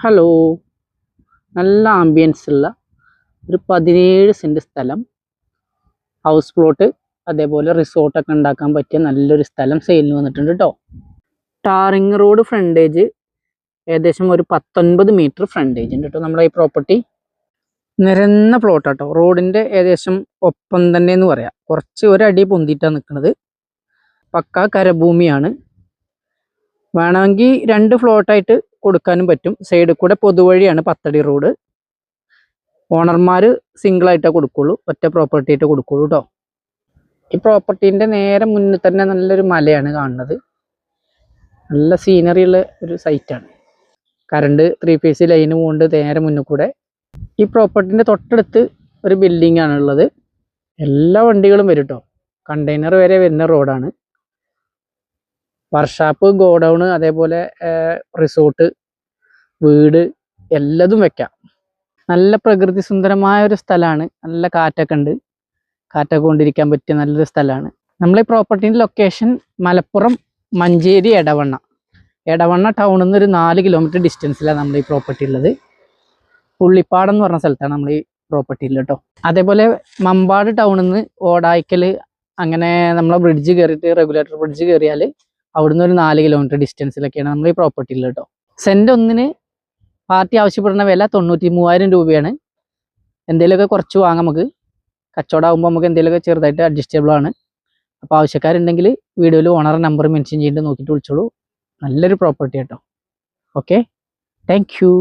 Hello, നല്ല ambience ഉള്ള ഒരു 17 സെൻറ്റ് സ്ഥലം, ഹൗസ് പ്ലോട്ട്, അതേപോലെ റിസോർട്ടൊക്കെ ഉണ്ടാക്കാൻ പറ്റിയ നല്ലൊരു സ്ഥലം സെയിലിന് വന്നിട്ടുണ്ട് കേട്ടോ. ടാറിങ് റോഡ് ഫ്രണ്ടേജ് ഏകദേശം ഒരു 19 മീറ്റർ ഫ്രണ്ടേജ് ഉണ്ട് കേട്ടോ. നമ്മുടെ ഈ പ്രോപ്പർട്ടി നിരന്ന പ്ലോട്ട് കേട്ടോ. റോഡിൻ്റെ ഏകദേശം ഒപ്പം തന്നെ എന്ന് പറയാം. കുറച്ച് ഒരടി പൊന്തിയിട്ടാണ് നിൽക്കുന്നത്. പക്കാ കരഭൂമിയാണ്. വേണമെങ്കിൽ 2 ഫ്ലോട്ടായിട്ട് കൊടുക്കാനും പറ്റും. സൈഡിൽ കൂടെ പൊതുവഴിയാണ് 10 അടി റോഡ്. ഓണർമാർ സിംഗിളായിട്ടേ കൊടുക്കുള്ളൂ, ഒറ്റ പ്രോപ്പർട്ടി ആയിട്ട് കൊടുക്കുള്ളൂ കേട്ടോ. ഈ പ്രോപ്പർട്ടീൻ്റെ നേരെ മുന്നിൽ തന്നെ നല്ലൊരു മലയാണ് കാണുന്നത്. നല്ല സീനറി ഉള്ള ഒരു സൈറ്റാണ്. കറണ്ട് 3 ഫേസ് ലൈന് പോകുന്നുണ്ട് നേരെ മുന്നിൽ കൂടെ. ഈ പ്രോപ്പർട്ടീൻ്റെ തൊട്ടടുത്ത് ഒരു ബിൽഡിംഗ് ആണുള്ളത്. എല്ലാ വണ്ടികളും വരും കേട്ടോ. കണ്ടെയ്നർ വരെ വരുന്ന റോഡാണ്. വർക്ക്ഷോപ്പ്, ഗോഡൗൺ, അതേപോലെ റിസോർട്ട്, വീട് എല്ലതും വെക്കാം. നല്ല പ്രകൃതി സുന്ദരമായ ഒരു സ്ഥലമാണ്. നല്ല കാറ്റൊക്കെ ഉണ്ട്. കാറ്റൊക്കെ കൊണ്ടിരിക്കാൻ പറ്റിയ നല്ലൊരു സ്ഥലമാണ്. നമ്മളെ പ്രോപ്പർട്ടീൻ്റെ ലൊക്കേഷൻ മലപ്പുറം മഞ്ചേരി എടവണ്ണ ടൗണിൽ നിന്ന് ഒരു 4 കിലോമീറ്റർ ഡിസ്റ്റൻസിലാണ് നമ്മൾ ഈ പ്രോപ്പർട്ടി ഉള്ളത്. പുള്ളിപ്പാടം എന്ന് പറഞ്ഞ സ്ഥലത്താണ് നമ്മൾ ഈ പ്രോപ്പർട്ടി ഉള്ളത് കേട്ടോ. അതേപോലെ മമ്പാട് ടൗണിൽ നിന്ന് ഓടായിക്കൽ, അങ്ങനെ നമ്മളെ ബ്രിഡ്ജ് കയറിയിട്ട് റെഗുലേറ്റർ ബ്രിഡ്ജ് കയറിയാൽ അവിടുന്ന് ഒരു 4 കിലോമീറ്റർ ഡിസ്റ്റൻസിലൊക്കെയാണ് നമ്മൾ ഈ പ്രോപ്പർട്ടി ഉള്ളത് കേട്ടോ. സെൻറ്റ് ഒന്നിന് പാർട്ടി ആവശ്യപ്പെടുന്ന വില 93,000 രൂപയാണ്. എന്തെങ്കിലുമൊക്കെ കുറച്ച് വാങ്ങാം നമുക്ക്. കച്ചവടമാകുമ്പോൾ നമുക്ക് എന്തെങ്കിലുമൊക്കെ ചെറുതായിട്ട് അഡ്ജസ്റ്റബിൾ ആണ്. അപ്പോൾ ആവശ്യക്കാരുണ്ടെങ്കിൽ വീഡിയോയിൽ ഓണർ നമ്പർ മെൻഷൻ ചെയ്തിട്ട് നോക്കിയിട്ട് വിളിച്ചോളൂ. നല്ലൊരു പ്രോപ്പർട്ടി കേട്ടോ. Okay, thank you.